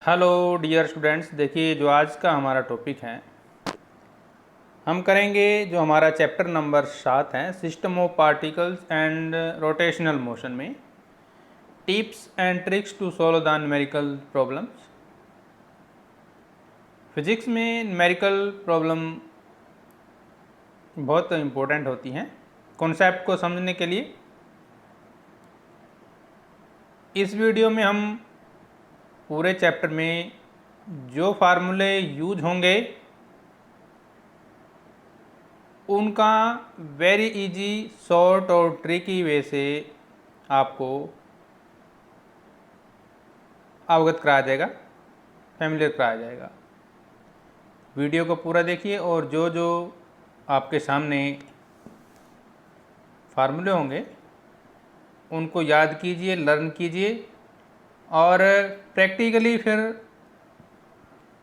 Hello dear students, देखिए जो आज का हमारा टॉपिक है, हम करेंगे जो हमारा चैप्टर नंबर 7 है, system of particles and rotational motion में tips and tricks to solve the numerical problems. Physics में न्यूमेरिकल प्रॉब्लम बहुत इम्पोर्टेंट होती हैं कॉन्सेप्ट को समझने के लिए। इस वीडियो में हम पूरे चैप्टर में जो फार्मूले यूज होंगे उनका वेरी इजी, शॉर्ट और ट्रिकी वे से आपको अवगत कराया जाएगा, फैमिलियर कराया जाएगा। वीडियो को पूरा देखिए और जो जो आपके सामने फार्मूले होंगे उनको याद कीजिए, लर्न कीजिए और प्रैक्टिकली फिर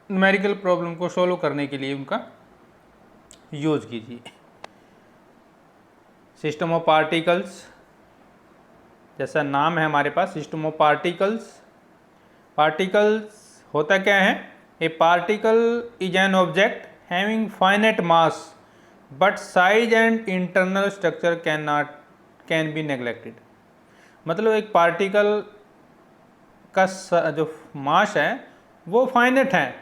न्यूमेरिकल प्रॉब्लम को सॉल्व करने के लिए उनका यूज कीजिए। सिस्टम ऑफ पार्टिकल्स, जैसा नाम है हमारे पास सिस्टम ऑफ पार्टिकल्स। पार्टिकल्स होता क्या है? ए particle is an object having finite mass but size and internal structure can be neglected. मतलब एक पार्टिकल का जो मास है वो फाइनाइट है,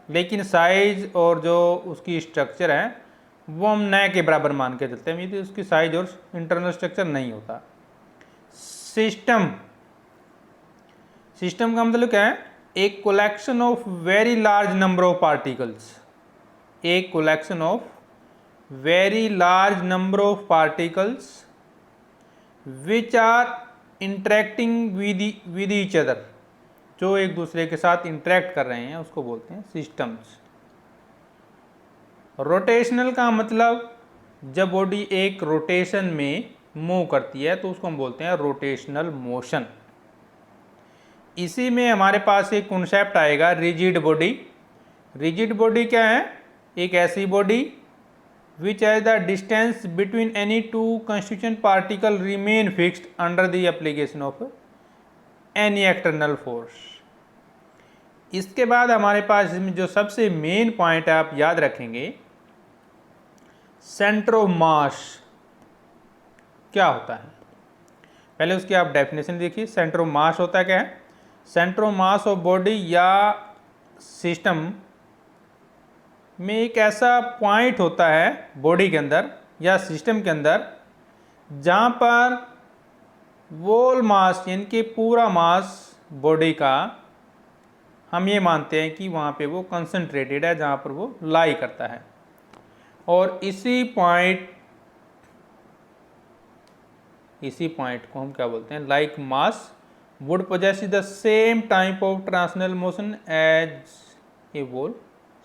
लेकिन साइज और जो उसकी स्ट्रक्चर है वो हम नए के बराबर मान के चलते हैं, यदि उसकी साइज और इंटरनल स्ट्रक्चर नहीं होता। सिस्टम सिस्टम का मतलब क्या है? एक collection of very large number of particles, एक collection of very large number of particles which are interacting with each other, जो एक दूसरे के साथ इंटरेक्ट कर रहे हैं उसको बोलते हैं सिस्टम्स। रोटेशनल का मतलब जब बॉडी एक रोटेशन में मूव करती है तो उसको हम बोलते हैं रोटेशनल मोशन। इसी में हमारे पास एक कॉन्सेप्ट आएगा रिजिड बॉडी। रिजिड बॉडी क्या है? एक ऐसी body which as the distance between any two constituent particle remain fixed under the application of any external force. इसके बाद हमारे पास इसमें जो सबसे मेन पॉइंट है आप याद रखेंगे, सेंटर ऑफ मास क्या होता है। पहले उसकी आप डेफिनेशन देखिए। सेंटर ऑफ मास होता क्या है? Centre of mass of body या सिस्टम में एक ऐसा पॉइंट होता है बॉडी के अंदर या सिस्टम के अंदर जहाँ पर वोल मास यानी कि पूरा मास बॉडी का हम ये मानते हैं कि वहाँ पे वो कंसंट्रेटेड है, जहाँ पर वो लाई करता है। और इसी पॉइंट को हम क्या बोलते हैं? Like mass would possess the same type of translational motion as a whole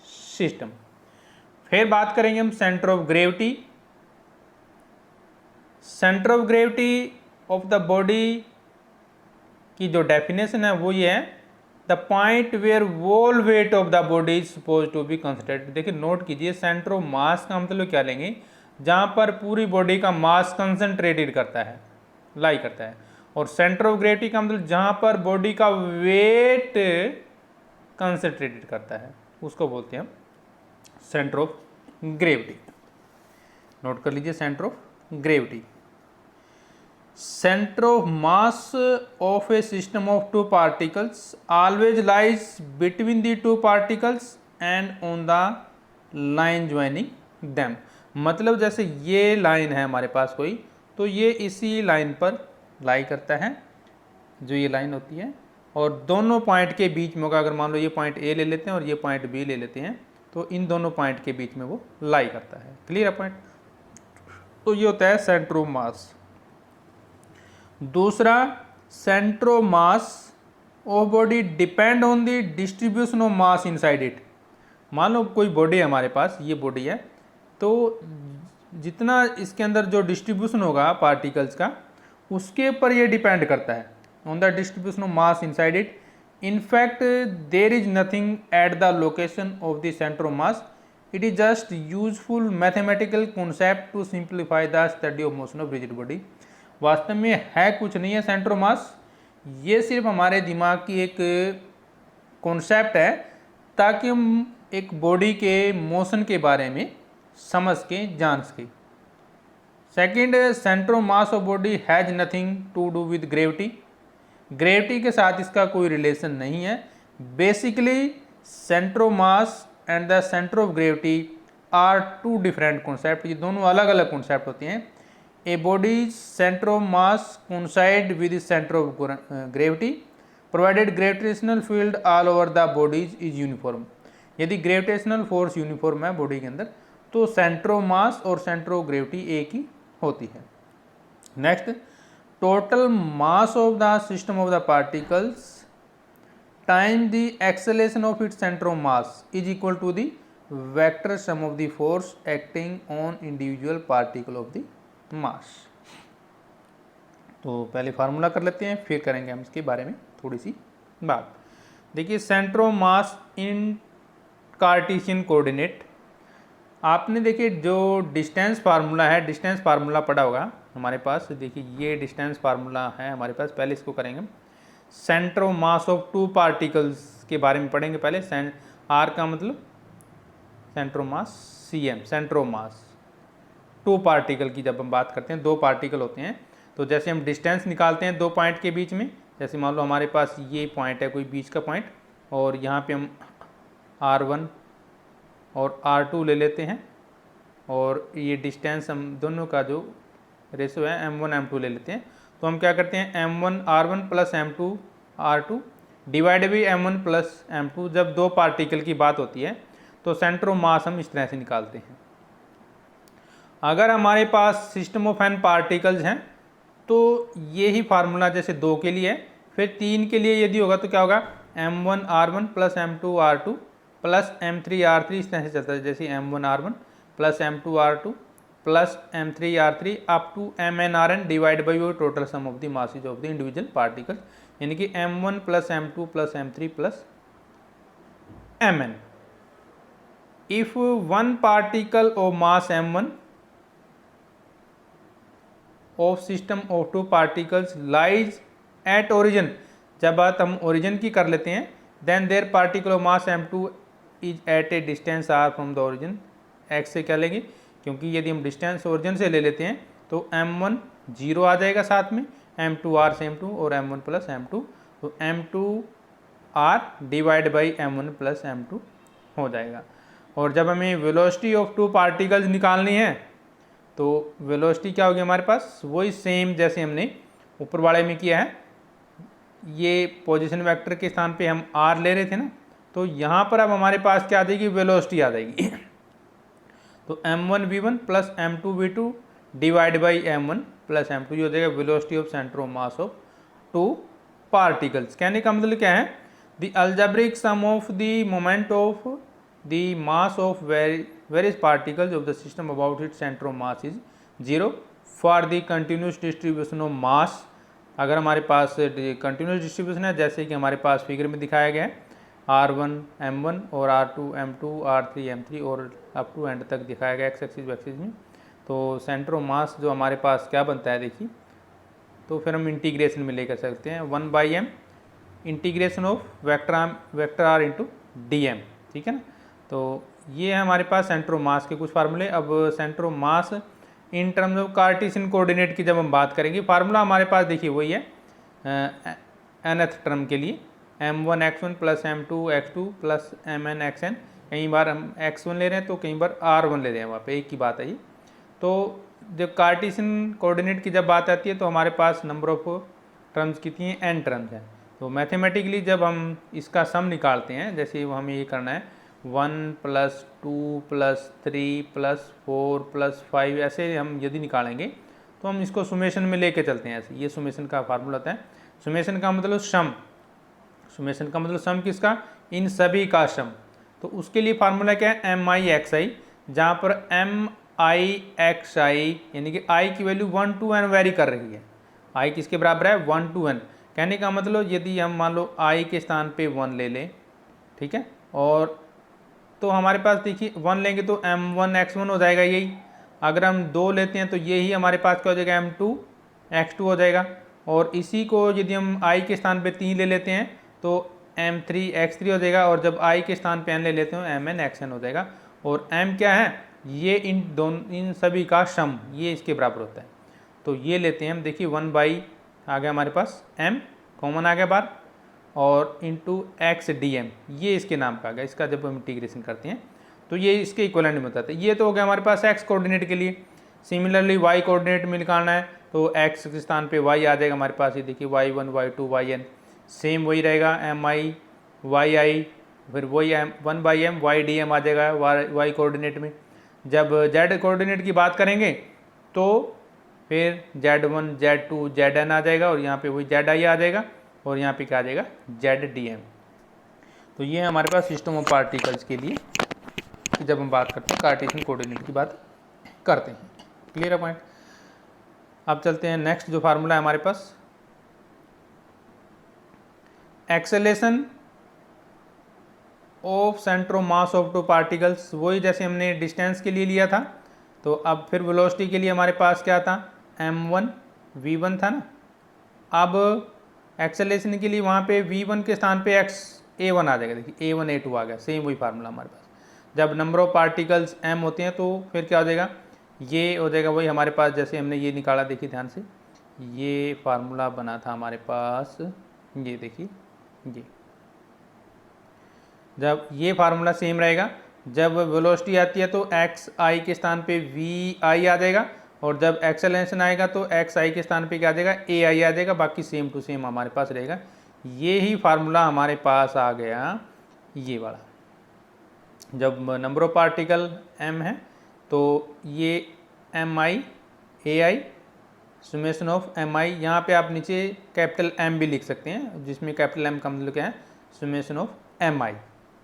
system. फिर बात करेंगे हम centre of gravity. Centre of gravity of the body की जो डेफिनेशन है वो ये है, the point where whole weight of the body is supposed to be concentrated. देखिए नोट कीजिए, सेंटर ऑफ मास का मतलब क्या लेंगे? जहाँ पर पूरी बॉडी का मास कंसंट्रेटेड करता है, लाई करता है। और सेंटर ऑफ ग्रेविटी का मतलब जहाँ पर बॉडी का वेट कंसंट्रेटेड करता है उसको बोलते हैं हम सेंटर ऑफ ग्रेविटी। नोट कर लीजिए, centre of gravity. Center of mass of a system of two particles always lies between the two particles and on the line joining them। मतलब जैसे ये लाइन है हमारे पास कोई, तो ये इसी लाइन पर लाई करता है, जो ये लाइन होती है, और दोनों पॉइंट के बीच में होगा। अगर मान लो ये पॉइंट ए ले लेते हैं और ये पॉइंट बी ले लेते हैं, तो इन दोनों पॉइंट के बीच में वो लाई करता है। क्लियर है पॉइंट? तो ये होता है सेंटर ऑफ मास। दूसरा, centre of mass of body depend on the distribution of mass inside it. मान लो कोई बॉडी है हमारे पास, ये बॉडी है, तो जितना इसके अंदर जो डिस्ट्रीब्यूशन होगा पार्टिकल्स का, उसके ऊपर ये डिपेंड करता है, on the distribution of mass inside it. In fact there is nothing at the location of the centre of mass, it is just useful mathematical concept to simplify the study of motion of rigid body. वास्तव में है कुछ नहीं है centre of मास, ये सिर्फ हमारे दिमाग की एक कॉन्सेप्ट है ताकि हम एक बॉडी के मोशन के बारे में समझ के जान सके। Second, centre of mass of body has nothing to do with gravity. Gravity के साथ इसका कोई रिलेशन नहीं है। Basically centre of mass and the centre of gravity are two different concept. ये दोनों अलग अलग कॉन्सेप्ट होते हैं। A body centre of mass coincide with centre of gravity provided gravitational field all over the bodies is uniform. यदि gravitational force uniform है body के अंदर तो सेंटर ऑफ मास और सेंटर ऑफ ग्रेविटी एक ही होती है। Next, total mass of the system of the particles time the acceleration of its centre of mass is equal to the vector sum of the force acting on individual particle of the mass. तो पहले formula कर लेते हैं, फिर करेंगे हम इसके बारे में थोड़ी सी बात। देखिए, centre of mass in Cartesian coordinate, आपने देखिए जो डिस्टेंस फार्मूला है, डिस्टेंस फार्मूला पढ़ा होगा हमारे पास। देखिए ये डिस्टेंस फार्मूला है हमारे पास, पहले इसको करेंगे। Centre of mass of two particles के बारे में पढ़ेंगे पहले। आर का मतलब centre of mass, CM centre of mass. Two particle की जब हम बात करते हैं, दो पार्टिकल होते हैं, तो जैसे हम डिस्टेंस निकालते हैं दो पॉइंट के बीच में, जैसे मान लो हमारे पास ये पॉइंट है कोई बीच का पॉइंट, और यहाँ पे हम R1 और R2 ले लेते हैं, और ये डिस्टेंस हम दोनों का जो रेशो है M1 M2 ले लेते हैं। तो हम क्या करते हैं, M1 R1 plus M2 R2 divide by M1 plus M2। जब दो पार्टिकल की बात होती है तो सेंटर ऑफ मास हम इस तरह से निकालते हैं। अगर हमारे पास सिस्टम ऑफ एन पार्टिकल्स हैं तो ये ही फार्मूला जैसे 2 के लिए है, फिर 3 के लिए यदि होगा तो क्या होगा, M1 R1 plus M2 R2 plus M3 R3, इस तरह से चलता है। जैसे M1 R1 plus M2 R2 plus M3 R3 up to Mn Rn divide by total sum of the masses of the individual particle, यानी कि M1 plus M2 plus M3 plus Mn। If one particle of mass M1 of system of two particles lies at origin, जब बात हम origin की कर लेते हैं, then there particle of mass M2 is at a distance R from the origin. x से क्या लेंगे, क्योंकि यदि हम डिस्टेंस ओरिजिन से ले लेते हैं तो M1 0 आ जाएगा साथ में, M2 R से M2 और M1 प्लस M2, तो M2 R divide by M1 plus M2 हो जाएगा। और जब हमें वेलोसिटी ऑफ टू पार्टिकल्स निकालनी है तो वेलोसिटी क्या होगी हमारे पास, वही सेम जैसे हमने ऊपर वाले में किया है। ये पोजीशन वेक्टर के स्थान पे हम R ले रहे थे ना, तो यहाँ पर अब हमारे पास क्या आ जाएगी, वेलोसिटी आ जाएगी। तो M1 V1 plus M2 V2 divide by M1 plus M2, ये हो जाएगा velocity of centre of mass of two particles. कहने का मतलब क्या है, the algebraic sum of the moment of the mass of various particles of the system about its center of mass is 0 for the continuous distribution of mass। अगर हमारे पास continuous distribution है, जैसे कि हमारे पास फिगर में दिखाया गया है, R1 M1 और R2 M2 R3 M3 और अप टू एंड तक दिखाया गया एक्स एक्सिस एक्सिस में, तो सेंटर ऑफ मास जो हमारे पास क्या बनता है देखिए, तो फिर हम इंटीग्रेशन में लेकर सकते हैं 1/m integration of vector R into DM, ठीक है ना। तो ये है हमारे पास सेंटर ऑफ मास के कुछ फार्मूले। अब centre of mass in terms of Cartesian coordinate की जब हम बात करेंगे, फार्मूला हमारे पास देखिए वही है nth टर्म के लिए, M1 x1 plus M2 x2 plus Mn xn। कई बार हम x1 ले रहे हैं तो कई बार R1 ले रहे हैं, वहाँ पे एक ही बात है ये। तो जब कार्टेशियन कोऑर्डिनेट की जब बात आती है तो हमारे पास नंबर ऑफ टर्म्स कितनी हैं, n टर्म्स हैं। तो मैथमेटिकली जब हम इसका सम निकालते हैं, जैसे हमें ये करना है 1 प्लस 2 प्लस 3 प्लस 4 प्लस 5, ऐसे हम यदि निकालेंगे तो हम इसको सुमेशन में लेके चलते हैं। ऐसे ये सुमेशन का फार्मूला होता है। सुमेशन का मतलब सम, सुमेशन का मतलब सम किसका, इन सभी का सम। तो उसके लिए फार्मूला क्या है, MI/XI, जहाँ पर MI/XI यानी कि I की वैल्यू 1 to n वेरी कर रही है। I किसके बराबर है, 1 to n। कहने का मतलब यदि हम मान लो I के स्थान पे 1 ले लें, ठीक है, और तो हमारे पास देखिए 1 लेंगे तो M1 x1 हो जाएगा यही। अगर हम 2 लेते हैं तो यही हमारे पास क्या हो जाएगा, M2 x2 हो जाएगा। और इसी को यदि हम I के स्थान पे 3 ले लेते हैं तो m3x3 हो जाएगा, और जब i के स्थान पे n ले लेते हो mnxn हो जाएगा। और m क्या है, ये इन सभी का सम, ये इसके बराबर होता है। तो ये लेते हैं हम, देखिए 1 आ गया हमारे पास, m कॉमन आ गया बाहर, और इंटू एक्स डी एम, ये इसके नाम का आ गया। इसका जब हम इंटीग्रेशन करते हैं तो ये इसके इक्वलेंट में बताते हैं। ये तो हो गया हमारे पास x कोऑर्डिनेट के लिए। सिमिलरली y कोऑर्डिनेट में निकालना है तो x के स्थान पे y आ जाएगा हमारे पास, ये देखिए y1 y2 yn, सेम वही रहेगा mi yi, फिर वही 1/m ydm आ जाएगा y कोऑर्डिनेट में। जब z कोऑर्डिनेट की बात करेंगे तो फिर z1 z2 zn आ जाएगा, और यहाँ पे वही zi आ जाएगा, और यहाँ पे क्या आ जाएगा zdm। तो ये है हमारे पास सिस्टम ऑफ पार्टिकल्स के लिए जब हम बात करते हैं कार्टेशियन कोऑर्डिनेट की बात करते हैं। क्लियर है पॉइंट। अब चलते हैं नेक्स्ट जो फार्मूला है हमारे पास, acceleration of centre of mass of two particles, वही जैसे हमने डिस्टेंस के लिए लिया था। तो अब फिर वेलोसिटी के लिए हमारे पास क्या था, m1 v1 था ना। अब एक्सेलेरेशन के लिए वहाँ पे v1 के स्थान पे a1 आ जाएगा, देखिए a1 a2 आ गया, सेम वही फार्मूला हमारे पास। जब नंबर ऑफ पार्टिकल्स m होते हैं तो फिर क्या हो जाएगा, ये हो जाएगा वही हमारे पास जैसे हमने ये निकाला, देखिए ध्यान से, ये फार्मूला बना था हमारे पास, ये देखिए ये, जब ये फार्मूला सेम रहेगा, जब वेलोसिटी आती है तो एक्स आई के स्थान पे वी आई आ जाएगा, और जब एक्सेलरेशन आएगा तो एक्स आई के स्थान पे क्या आ जाएगा, ए आई आ जाएगा। बाकी सेम टू सेम हमारे पास रहेगा। ये ही फार्मूला हमारे पास आ गया, ये वाला। जब नंबर ऑफ पार्टिकल m है तो ये M I A I summation of M I, यहाँ पे आप नीचे कैपिटल M भी लिख सकते हैं, जिसमें कैपिटल M का मतलब क्या है, सुमेशन ऑफ एम आई,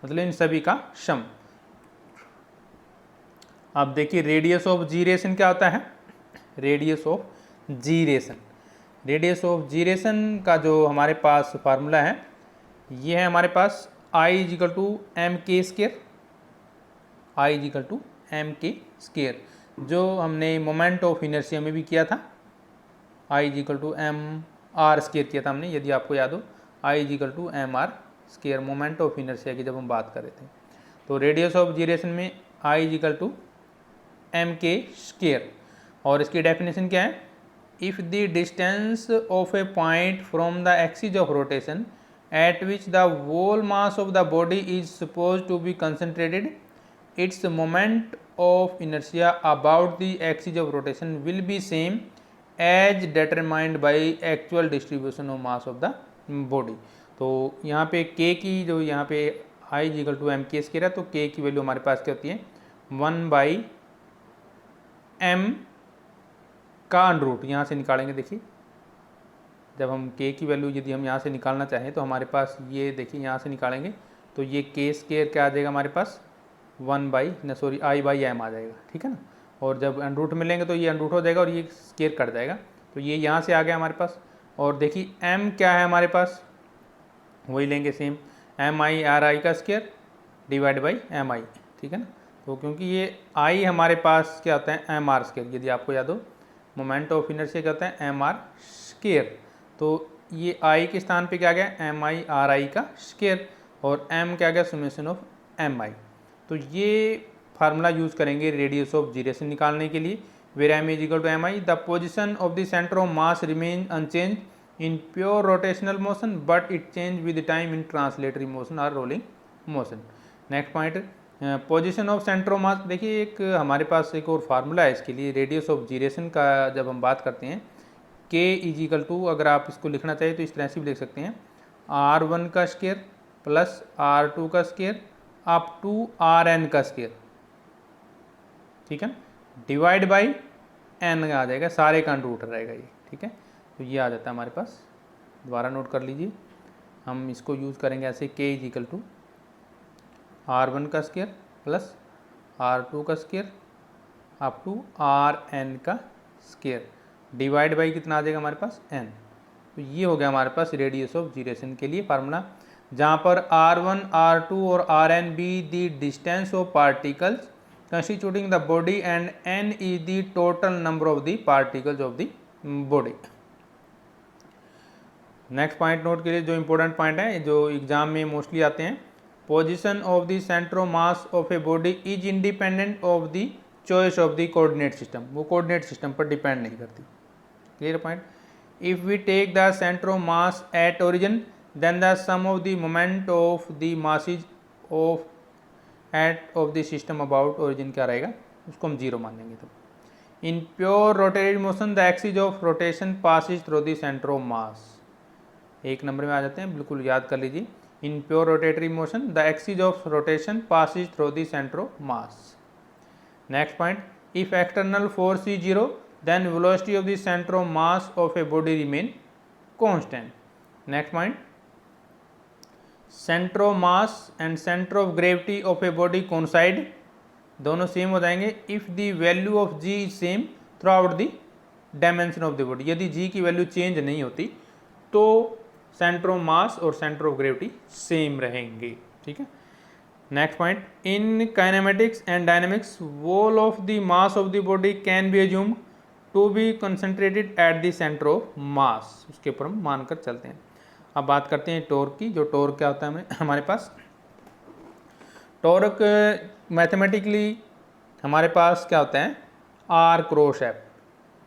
मतलब इन सभी का सम। अब देखिए रेडियस ऑफ जीरेशन क्या होता है, radius of gyration, radius of gyration का जो हमारे पास फार्मूला है ये है हमारे पास I equal to M K square, I equal to M K square, जो हमने मोमेंट ऑफ इनर्शिया में भी किया था, I equal to M R square किया था हमने, यदि आपको याद हो, I equal to M R square, moment of inertia की जब हम बात कर रहे थे। तो रेडियस ऑफ जीरेशन में I equal to M K square, और इसकी डेफिनेशन क्या है, if the distance of A point from the axis of rotation eight which the whole mass of the body is supposed to be concentrated, its moment of inertia about the axis of rotation will be same as determined by actual distribution of mass of the body। तो यहाँ पे k की जो यहाँ पे I equal to M K square है, तो k की वैल्यू हमारे पास क्या होती है, 1/m का अंडर, यहाँ से निकालेंगे। देखिए जब हम k की वैल्यू यदि हम यहाँ से निकालना चाहें तो हमारे पास ये देखिए यहाँ से निकालेंगे तो ये k स्केयर क्या आ जाएगा हमारे पास, I/m आ जाएगा, ठीक है ना। और जब अंडर मिलेंगे तो ये अंडर हो जाएगा और ये स्केयर कट जाएगा, तो ये यहाँ से आ गया हमारे पास। और देखिए m क्या है हमारे पास, वही लेंगे सेम, MI/RI का स्केयर डिवाइड बाई MI, ठीक है ना। तो क्योंकि ये I हमारे पास क्या होता है, MR स्केयर, यदि आपको याद हो मोमेंट ऑफ इनर्शिया क्या होता है, MR स्केयर, तो ये I के स्थान पे क्या गया, MI/RI का स्केयर, और M क्या गया, सुमेशन ऑफ MI। तो ये फार्मूला यूज़ करेंगे रेडियस ऑफ जीरेशन निकालने के लिए, where M equal to MI, the position of the centre of mass remain unchanged in pure rotational motion but it change with time in translatory motion or rolling motion। Next point, position of centre of मास, देखिए एक हमारे पास एक और formula है इसके लिए, radius of gyration का जब हम बात करते हैं, k इजिकल टू, अगर आप इसको लिखना चाहिए तो इस तरह से भी लिख सकते हैं, r1 का स्केयर प्लस r2 का स्केयर अप टू rn का स्केयर, ठीक है, डिवाइड बाई n आ जाएगा, सारे का अंडर रहेगा ये, ठीक है। तो ये आ जाता है हमारे पास, दोबारा नोट कर लीजिए, हम इसको यूज़ करेंगे ऐसे, k इजिकल टू r1 का स्केयर प्लस r2 का स्केयर अप टू rn का स्केयर डिवाइड बाई कितना आ जाएगा हमारे पास, n। तो ये हो गया हमारे पास रेडियस ऑफ जीरेशन के लिए फार्मूला, जहाँ पर r1 r2 और rn be the distance of particles constituting the body and n is the total number of the particles of the body। Next point note के लिए जो इंपॉर्टेंट पॉइंट है जो एग्जाम में मोस्टली आते हैं, position of the centre of mass of a body is independent of the choice of the coordinate system, वो coordinate system पर डिपेंड नहीं करती। Clear point. If we take the centre of mass at origin then the sum of the moment of the masses of at of the system about origin क्या रहेगा, उसको हम zero मानेंगे। तो in pure rotatory motion the axis of rotation passes through the centre of मास, एक number में आ जाते हैं, बिल्कुल याद कर लीजिए। In pure rotatory motion the axis of rotation passes through the centre of mass. Next point, if external force is zero then velocity of the centre of mass of a body remain constant. Next point, centre of mass and centre of gravity of a body coincide, दोनों same हो जाएंगे if the value of G is same throughout the dimension of the body. यदि जी की value change नहीं होती तो centre of मास और centre of gravity same रहेंगे। ठीक है। Next point, in kinematics and dynamics whole of the mass of the body can be assumed to be concentrated at the centre of mass, उसके ऊपर हम मानकर चलते हैं। अब बात करते हैं टॉर्क की। जो टॉर्क क्या होता है हमारे पास, टॉर्क मैथमेटिकली हमारे पास क्या होता है, आर क्रॉस एफ,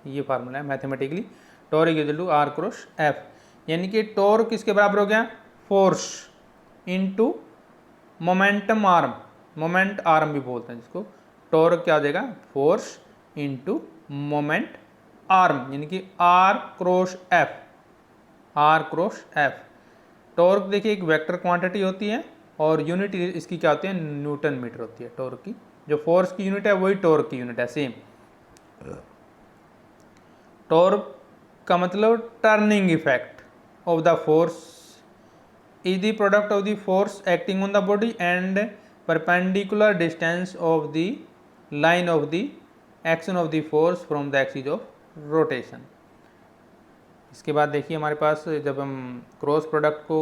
ये फार्मूला है mathematically, torque equal to R cross F, यानी कि टॉर्क किसके बराबर हो गया, force into momentum arm, moment arm भी बोलते हैं जिसको। टॉर्क क्या हो जाएगा, फोर्स इनटू मोमेंट आर्म, यानी कि R cross F, R cross F. Torque देखिए एक वेक्टर क्वांटिटी होती है और यूनिट इसकी क्या होती है, न्यूटन मीटर होती है टॉर्क की। जो फोर्स की यूनिट है वही टॉर्क की यूनिट है, सेम। टॉर्क का मतलब turning effect of the force is the product of the force acting on the body and perpendicular distance of the line of the action of the force from the axis of rotation। इसके बाद देखिए हमारे पास जब हम cross product को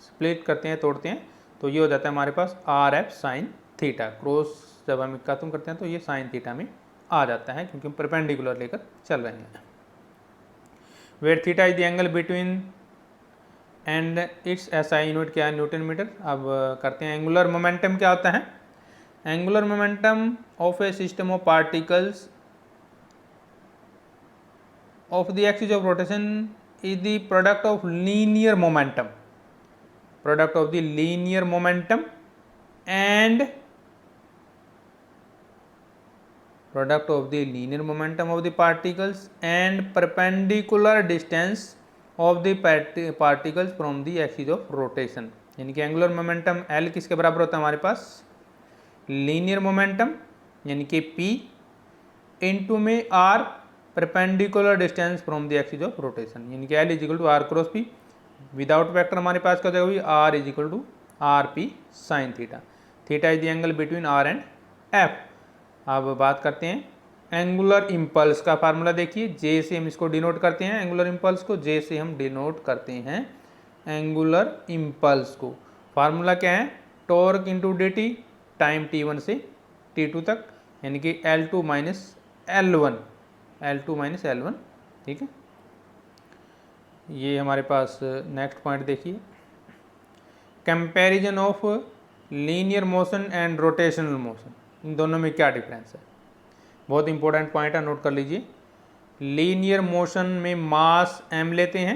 split करते हैं, तोड़ते हैं, तो ये हो जाता है हमारे पास R F sine theta. Cross जब हम खत्म करते हैं तो ये साइन थीटा में आ जाता है क्योंकि हम परपेंडिकुलर लेकर चल रहे हैं। Where theta is the angle between and its SI unit क्या है, न्यूटन मीटर। अब करते हैं एंगुलर मोमेंटम क्या होता है। Angular momentum of A system of particles of the axis of rotation is the product of linear momentum, product of the linear momentum and product of the linear momentum of the particles and perpendicular distance of the particles from the axis of rotation. यानी कि angular momentum L किसके बराबर होता है हमारे पास, linear momentum यानी कि P into में R perpendicular distance from the axis of rotation, यानी कि L is equal to R cross P. Without vector हमारे पास क्या हो जाएगा, R is equal to R P sine theta. Theta is the angle between R and F. अब बात करते हैं एंगुलर इम्पल्स का फार्मूला। देखिए जे से हम इसको डिनोट करते हैं, एंगुलर इम्पल्स को जे से हम डिनोट करते हैं एंगुलर इम्पल्स को। फार्मूला क्या है, torque into D T time T1 से T2 तक, यानी कि L2 minus L1, L2 minus L1। ठीक है, ये हमारे पास नेक्स्ट पॉइंट देखिए, comparison of linear motion and rotational motion, इन दोनों में क्या डिफरेंस है। बहुत इंपॉर्टेंट पॉइंट है, नोट कर लीजिए। लीनियर मोशन में मास m लेते हैं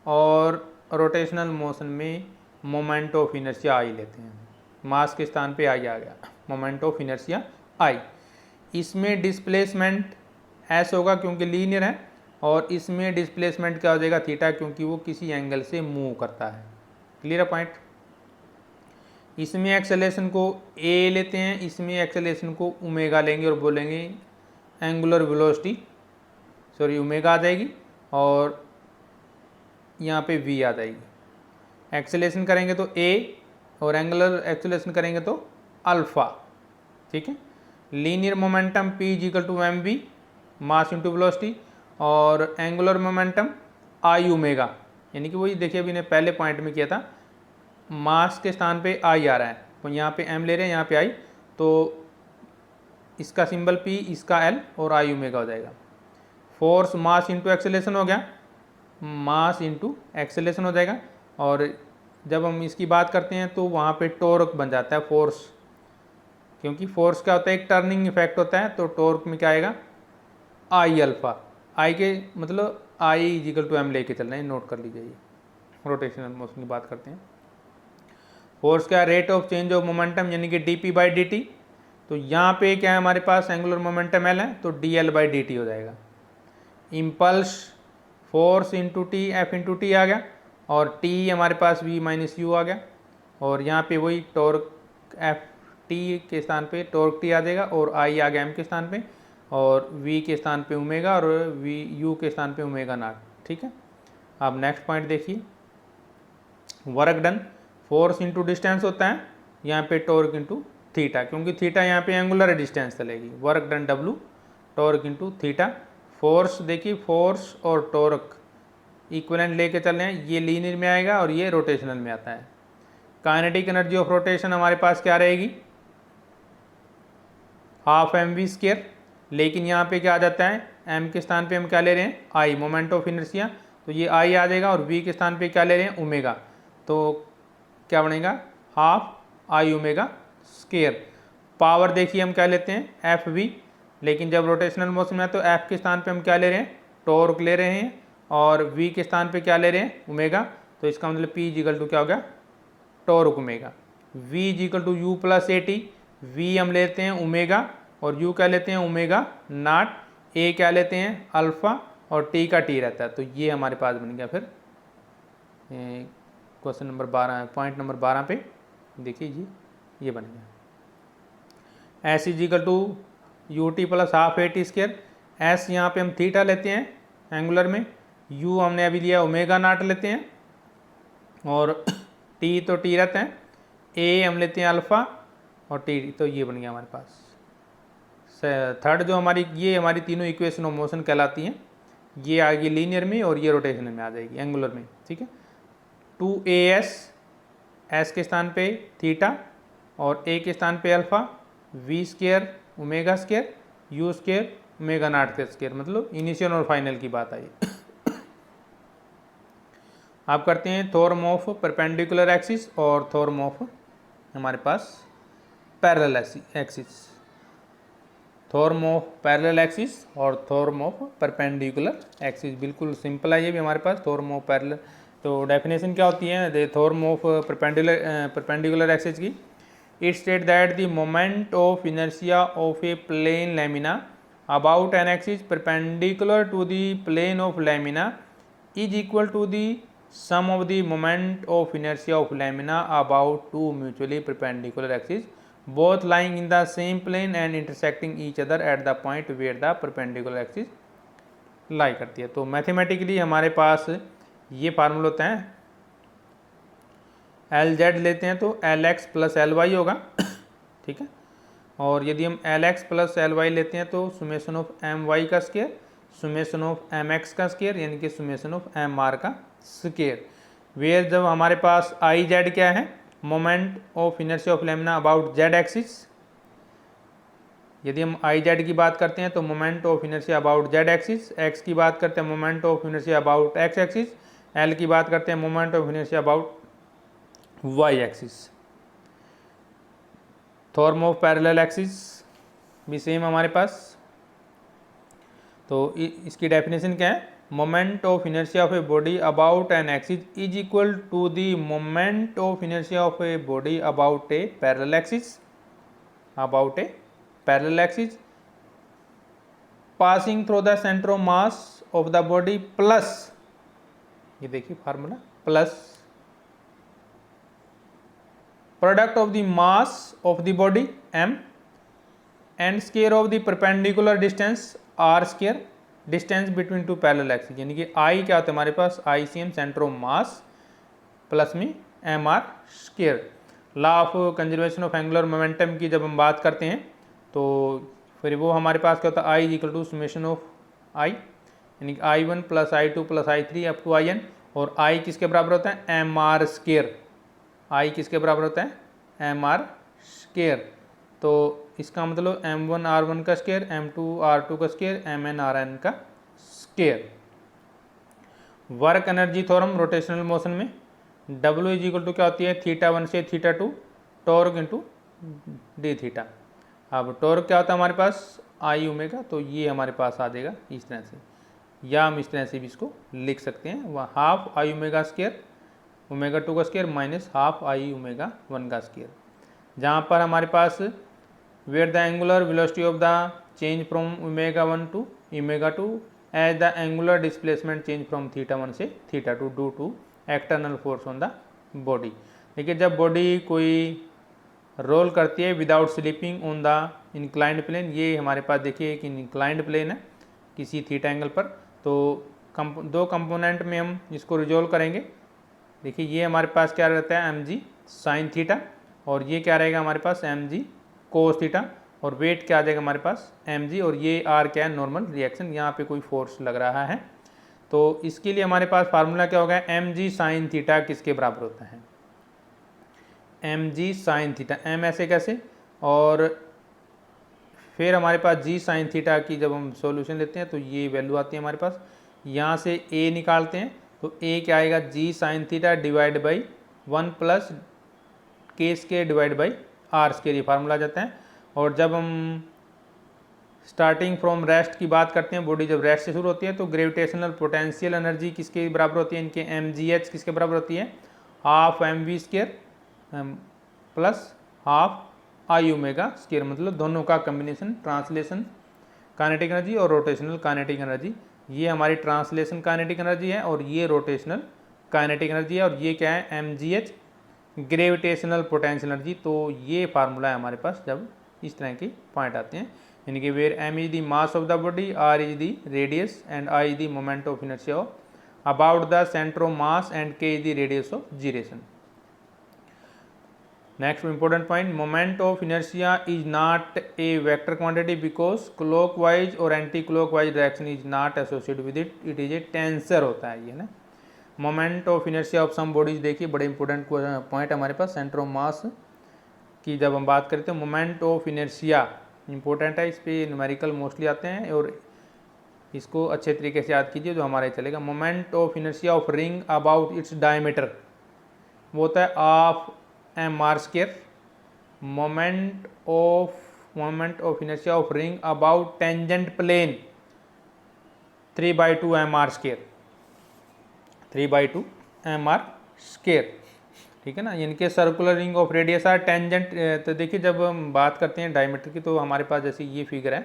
और रोटेशनल मोशन में मोमेंट ऑफ इनर्शिया I लेते हैं। मास के स्थान पे I आ गया, मोमेंट ऑफ इनर्शिया I। इसमें डिस्प्लेसमेंट s होगा क्योंकि लीनियर है, और इसमें डिस्प्लेसमेंट क्या हो जाएगा, थीटा, क्योंकि वो किसी एंगल से मूव करता है। Clear point. इसमें एक्सेलेरेशन को a लेते हैं, इसमें एक्सेलेरेशन को ओमेगा लेंगे और बोलेंगे एंगुलर वेलोसिटी, सॉरी ओमेगा आ जाएगी और यहाँ पे v आ जाएगी। एक्सेलेरेशन करेंगे तो a और एंगुलर एक्सेलेरेशन करेंगे तो अल्फा। ठीक है। Linear momentum p is equal to M V, mass into velocity, और एंगुलर मोमेंटम आई ओमेगा, यानी कि वही देखिए अभी ने पहले पॉइंट में किया था, मास के स्थान पे आई आ रहा है तो यहाँ पे m ले रहे हैं, यहाँ पे i, तो इसका सिंबल p, इसका l और i ओमेगा हो जाएगा। फोर्स मास इंटू एक्सेलेरेशन हो गया, मास इंटू एक्सेलेरेशन हो जाएगा। और जब हम इसकी बात करते हैं तो वहाँ पे टॉर्क बन जाता है फोर्स, क्योंकि फोर्स क्या होता है, एक टर्निंग इफेक्ट होता है। तो टॉर्क में क्या आएगा, आई अल्फा, आई के मतलब आई इजिकल टू एम लेके चल रहे हैं, नोट कर लीजिए। ये रोटेशनल मोशन की बात करते हैं। फोर्स क्या, rate of change of momentum यानी कि D P by D T. तो यहाँ पे क्या है हमारे पास, एंगुलर मोमेंटम एल है, तो D L by D T हो जाएगा। Impulse force into T, F into T आ गया, और टी हमारे पास वी माइनस यू आ गया। और यहाँ पे वही टॉर्क एफ टी के स्थान पे टॉर्क टी आ जाएगा, और आई आ गया एम के स्थान पे, और वी के स्थान पे ओमेगा, और वी यू के स्थान पे ओमेगा नॉट। ठीक है, अब नेक्स्ट पॉइंट देखिए, work done, force into distance होता है, यहाँ पे टॉर्क इंटू थीटा, क्योंकि थीटा यहाँ पे एंगुलर डिस्टेंस चलेगी। Work done W, torque into theta. Force देखिए, फोर्स और टॉर्क इक्विवेलेंट लेके चल रहे हैं, ये लीनियर में आएगा और ये रोटेशनल में आता है। काइनेटिक एनर्जी ऑफ रोटेशन हमारे पास क्या रहेगी, हाफ एम वी स्क्वायर। लेकिन यहाँ पे क्या आ जाता है, एम के स्थान पे हम क्या ले रहे हैं, आई, मोमेंट ऑफ इनर्शिया, तो ये आई आ जाएगा, और वी के स्थान पे क्या ले रहे हैं, ओमेगा। तो क्या बनेगा, half I omega square. Power देखिए हम क्या लेते हैं, एफ वी, लेकिन जब रोटेशनल मोशन में है तो एफ के स्थान पे हम क्या ले रहे हैं, टॉर्क ले रहे हैं, और वी के स्थान पे क्या ले रहे हैं, ओमेगा। तो इसका मतलब पी इजिकल टू क्या हो गया, torque omega. V equal to U plus A T, V हम लेते हैं ओमेगा, और यू क्या लेते हैं, ओमेगा नॉट, ए क्या लेते हैं, अल्फा, और टी का टी रहता है। तो ये हमारे पास बन गया फिर क्वेश्चन नंबर 12, पॉइंट नंबर 12 पे देखिए जी, ये बन गया। S equal to U T plus half A T square. S यहाँ पे हम थीटा लेते हैं एंगुलर में, यू हमने अभी लिया ओमेगा नॉट लेते हैं, और टी तो टी रहता है, ए हम लेते हैं अल्फ़ा, और टी, तो ये बन गया हमारे पास। थर्ड जो हमारी, ये हमारी तीनों इक्वेशन ऑफ मोशन कहलाती हैं। ये आ गई लीनियर में, और ये रोटेशनल में आ जाएगी, एंगुलर में। ठीक है, 2as, एस के स्थान पे थीटा, और ए के स्थान पे alpha, V square omega square, U square omega nought के स्क्र, मतलब इनिशियल और फाइनल की बात आई। आप करते हैं थ्योरम ऑफ परपेंडिकुलर एक्सिस और थ्योरम ऑफ हमारे पास parallel axis. Theorem of parallel axis और थ्योरम ऑफ परपेंडिकुलर एक्सिस, बिल्कुल सिंपल है ये भी हमारे पास। थ्योरम ऑफ पैरेलल, तो डेफिनेशन क्या होती है थ्योरम ऑफ परपेंडिकुलर एक्सिस की, it state that the moment of inertia of a plane lamina about an axis perpendicular to the plane of lamina is equal to the sum of the moment of inertia of lamina about two mutually perpendicular axes both lying in the same plane and intersecting each other at the point where the perpendicular axis lie करती है। तो mathematically हमारे पास ये formula होता है, L Z लेते हैं तो L X plus L Y होगा। ठीक है, और यदि हम L X plus L Y लेते हैं तो सुमेशन ऑफ एम वाई का square, summation of M X का स्क्वायर, यानी कि सुमेशन ऑफ एम आर का स्क्वायर। वेयर जब हमारे पास आई जेड क्या है, moment of inertia of lamina about Z axis. यदि हम आई जेड की बात करते हैं तो moment of inertia about Z axis, X की बात करते हैं moment of inertia about X axis, L की बात करते हैं moment of inertia about Y axis. Theorem of parallel axis भी सेम हमारे पास। तो इसकी डेफिनेशन क्या है, moment of inertia of a body about an axis is equal to the moment of inertia of a body about a parallel axis, about a parallel axis passing through the centre of mass of the body plus, ये देखिए formula, plus product of the mass of the body m and square of the perpendicular distance r square, distance between two parallel axis, यानी कि I क्या होता है हमारे पास, I C M centre of mass plus में M R square. Law of conservation of angular momentum की जब हम बात करते हैं तो फिर वो हमारे पास क्या होता है, I is equal to summation of I, यानी कि I1 plus I2 plus I3 up to IN, और I किसके बराबर होता है, एम आर स्क्वायर। I किसके बराबर होता है, एम आर स्क्वायर। तो इसका मतलब m1 r1 का स्क्वायर, m2 r2 का स्क्वायर, mn rn का square. Work energy theorem rotational motion में W इज इक्वल टू क्या होती है, θ1 से θ2 टॉर्क इंटू डी थीटा। अब टॉर्क क्या होता है हमारे पास, आई ओमेगा, तो ये हमारे पास आ जाएगा इस तरह से, या हम इस तरह से भी इसको लिख सकते हैं, वह half I omega square omega 2 का square minus half I omega 1 का स्क्वायर, जहाँ पर हमारे पास where the angular velocity of the change from omega 1 to omega 2 as the angular displacement change from θ1 से θ2 due to external force on the body. देखिए जब body कोई roll करती है without slipping on the inclined plane, ये हमारे पास देखिए एक इंक्लाइंड प्लेन है किसी थीटा एंगल पर, तो दो कंपोनेंट में हम इसको रिजोल्व करेंगे। देखिए ये हमारे पास क्या रहता है mg साइन थीटा, और ये क्या रहेगा हमारे पास mg कोस थीटा, और वेट क्या आ जाएगा हमारे पास mg, और ये r क्या है, नॉर्मल रिएक्शन, यहाँ पे कोई फोर्स लग रहा है। तो इसके लिए हमारे पास फार्मूला क्या होगा, mg साइन थीटा किसके बराबर होता है, mg साइन थीटा, m ऐसे कैसे, और फिर हमारे पास g साइन थीटा की जब हम सॉल्यूशन लेते हैं तो ये वैल्यू आती है हमारे पास, यहाँ से a निकालते हैं तो a क्या आएगा, g sine theta divide by 1 plus K square divide by R square, ये फार्मूला आ जाता है। और जब हम स्टार्टिंग फ्रॉम रेस्ट की बात करते हैं, बॉडी जब रेस्ट से शुरू होती है तो ग्रेविटेशनल पोटेंशियल एनर्जी किसके बराबर होती है, इनके mgh किसके बराबर होती है, half mv square plus half I omega square, मतलब दोनों का कम्बिनेशन, ट्रांसलेशन काइनेटिक एनर्जी और रोटेशनल काइनेटिक एनर्जी। ये हमारी ट्रांसलेशन काइनेटिक एनर्जी है और ये रोटेशनल काइनेटिक एनर्जी है, और ये क्या है mgh ग्रेविटेशनल पोटेंशियल एनर्जी। तो ये फार्मूला है हमारे पास जब इस तरह के पॉइंट आते हैं, यानी कि where m is the mass of the body, r is the radius and I is the moment of inertia about the centre of mass and k is the radius of gyration. Next important point, moment of inertia is not a vector quantity because clockwise or anti-clockwise direction is not associated with it. It is a tensor होता है ये ना। Moment of inertia of some bodies, देखिए बड़े important point हमारे पास, centre of मास की जब हम बात करते हैं, मोमेंट ऑफ इनर्शिया इंपॉर्टेंट है, इस पर न्यूमेरिकल मोस्टली आते हैं और इसको अच्छे तरीके से याद कीजिए जो हमारा चलेगा। Moment of inertia of ring about its diameter वो होता है of mr square. Moment of inertia of ring about tangent plane 3/2 mr square, 3/2 mr square, ठीक है ना। इनके circular ring of radius R tangent. तो देखिए जब हम बात करते हैं डायमीटर की, तो हमारे पास जैसे ये फिगर है,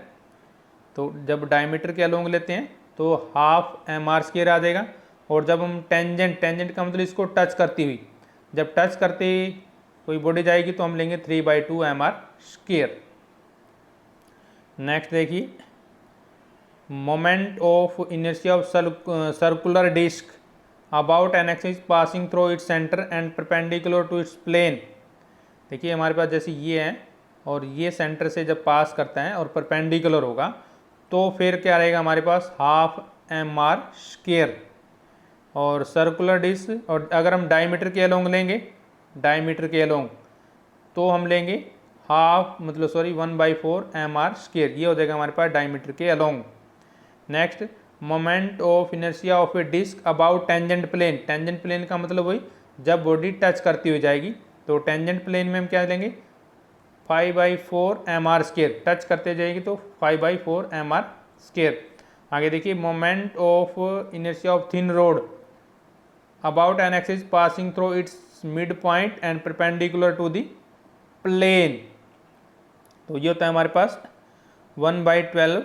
तो जब डायमीटर के अलोंग लेते हैं तो हाफ mr स्क्वायर आ जाएगा, और जब हम टेंजेंट का मतलब इसको टच करती हुई, जब टच करते कोई बॉडी जाएगी तो हम लेंगे 3/2 mr स्क्वायर। नेक्स्ट देखिए, moment of inertia of circular disc about an axis passing through its centre and perpendicular to its plane. देखिए हमारे पास जैसे ये है और ये सेंटर से जब पास करता है और परपेंडिकुलर होगा तो फिर क्या रहेगा हमारे पास, हाफ mr स्क्वायर। और सर्कुलर डिस्क, और अगर हम डायमीटर के अलोंग लेंगे, डायमीटर के अलोंग, तो हम लेंगे हाफ, मतलब सॉरी 1/4 mr स्क्वायर, ये हो जाएगा हमारे पास डायमीटर के अलोंग। Next, moment of inertia of a disc about tangent plane. Tangent plane का मतलब वही जब बॉडी टच करती हुई जाएगी, तो टेंजेंट प्लेन में हम क्या लेंगे, 5/4 mr स्क्वायर, टच करते जाएगी तो 5/4 mr स्क्वायर। आगे देखिए, moment of inertia of thin rod about an axis passing through its mid point and perpendicular to the plane, तो ये होता है हमारे पास 1/12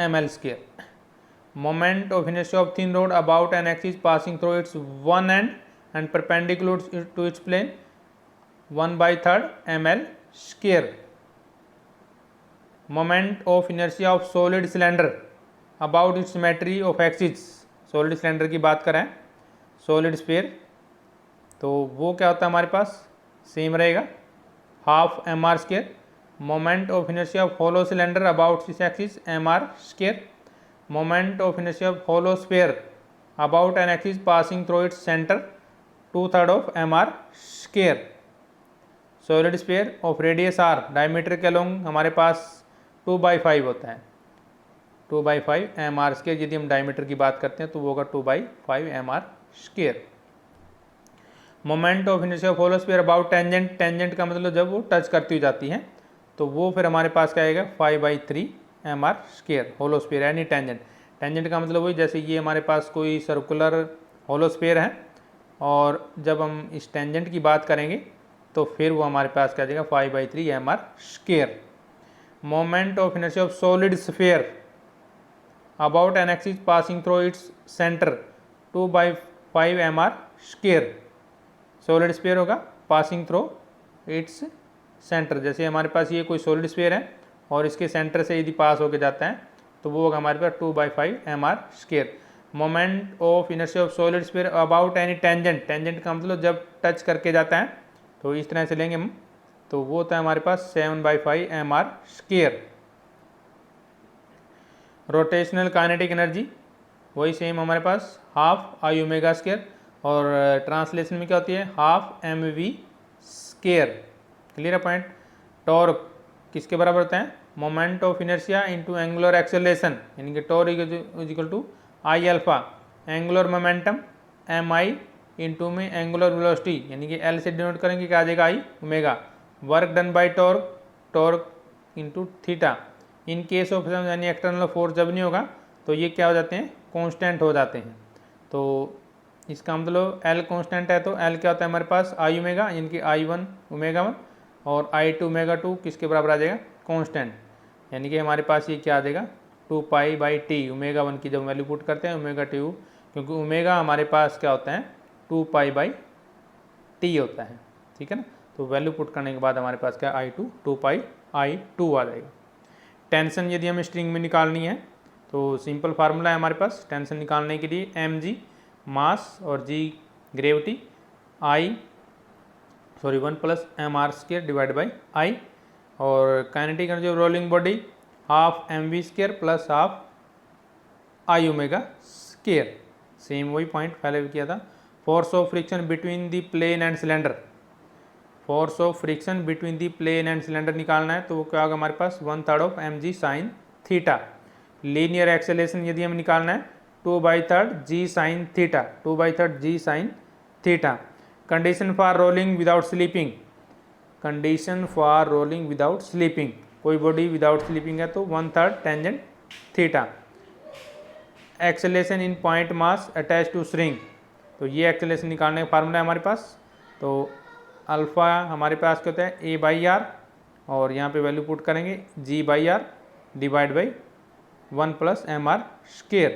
ml square. Moment of inertia of thin rod about an axis passing through its one end and perpendicular to its plane 1/3 ml square. Moment of inertia of solid cylinder about its symmetry of axis. Solid cylinder की बात करें, solid sphere, तो वो क्या होता है हमारे पास, सेम रहेगा, half mr square. Moment of inertia of hollow cylinder about this axis mr square. Moment of inertia of hollow sphere about an axis passing through its centre 2/3 of mr square. Solid sphere of radius r, diameter के along हमारे पास 2/5 होता है। 2/5 mr²। यदि हम diameter की बात करते हैं तो वो होगा 2/5 mr²। Moment of inertia of hollow sphere about tangent, tangent का मतलब जब वो टच करती हुई जाती है तो वो फिर हमारे पास क्या आएगा 5/3 mr²। होलो स्फीयर यानी टेंजेंट, टेंजेंट का मतलब वही जैसे ये हमारे पास कोई सर्कुलर होलो स्फीयर है और जब हम इस टेंजेंट की बात करेंगे तो फिर वो हमारे पास क्या आ जाएगा 5/3 mr²। Moment of inertia of solid sphere about an axis passing through its centre 2/5 mr²। Solid sphere होगा पासिंग थ्रू इट्स सेंटर, जैसे हमारे पास ये कोई सॉलिड स्फीयर है और इसके सेंटर से यदि पास होके जाता है तो वो होगा हमारे पास 2/5 mr²। Moment of inertia of solid sphere about any tangent, tangent का मतलब जब टच करके जाता है तो इस तरह से लेंगे हम तो वो होता है हमारे पास 7/5 mr²। रोटेशनल काइनेटिक एनर्जी वही सेम हमारे पास हाफ I⍵², और ट्रांसलेशन में क्या होती है हाफ mv²। क्लियर है पॉइंट। टॉर्क किसके बराबर होता है moment of inertia into angular acceleration, यानी कि torque is equal to I alpha, angular momentum mi into में एंगुलर वेलोसिटी, यानी कि L से डिनोट करेंगे क्या आ जाएगा I⍵। Work done by torque, torque into theta. In case of यानी एक्सटर्नल फोर्स जब नहीं होगा तो ये क्या हो जाते हैं कांस्टेंट हो जाते हैं। तो इसका मतलब L कांस्टेंट है तो L क्या होता है हमारे पास I⍵, यानी कि I1 ω1 और I2 ω2 किसके बराबर आ जाएगा कांस्टेंट, यानी कि हमारे पास ये क्या आ जाएगा 2π/T। ω1 की जब वैल्यू पुट करते हैं ω2, क्योंकि ओमेगा हमारे पास क्या होता है 2π/T होता है, ठीक है ना। तो वैल्यू पुट करने के बाद हमारे पास क्या I2 2πI2 आ जाएगा। टेंशन यदि हमें स्ट्रिंग में निकालनी है तो सिंपल फार्मूला है हमारे पास टेंशन निकालने के लिए mg मास और g gravity 1 + mr² divide by I, और kinetic energy of rolling body half mv² plus half I⍵²। Same वही पॉइंट पहले भी किया था। Force of friction between the plane and cylinder, force of friction between the plane and cylinder निकालना है तो वो क्या होगा हमारे पास 1/3 of mg sin theta. Linear acceleration यदि हम निकालना है 2/3 g sin theta, 2/3 g sin theta. Condition for rolling without sleeping, condition for rolling without sleeping, कोई बॉडी विदाउट स्लीपिंग है तो 1/3 tangent theta. Acceleration in point mass attach to string, तो ये acceleration निकालने का फार्मूला है हमारे पास। तो अल्फ़ा हमारे पास क्या होता है A/r, और यहाँ पे वैल्यू पुट करेंगे G/r डिवाइड बाई 1 + mr²।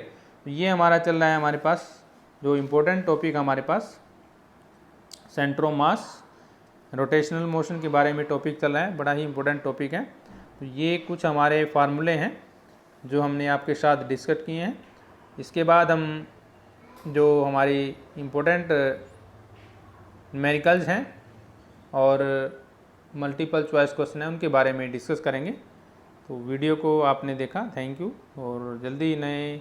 ये हमारा चल रहा है हमारे पास जो इम्पोर्टेंट टॉपिक हमारे पास centre of mass rotational motion के बारे में टॉपिक चल रहा है, बड़ा ही इम्पोर्टेंट टॉपिक है। तो ये कुछ हमारे फार्मूले हैं जो हमने आपके साथ डिस्कस किए हैं। इसके बाद हम जो हमारी इम्पोर्टेंट न्यूमेरिकल्स हैं और मल्टीपल चॉइस क्वेश्चन हैं उनके बारे में डिस्कस करेंगे। तो वीडियो को आपने देखा, थैंक यू, और जल्दी नए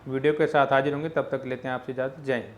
वीडियो के साथ हाजिर होंगे, तब तक लेते हैं आपसे इजाज़त। जय हिंद।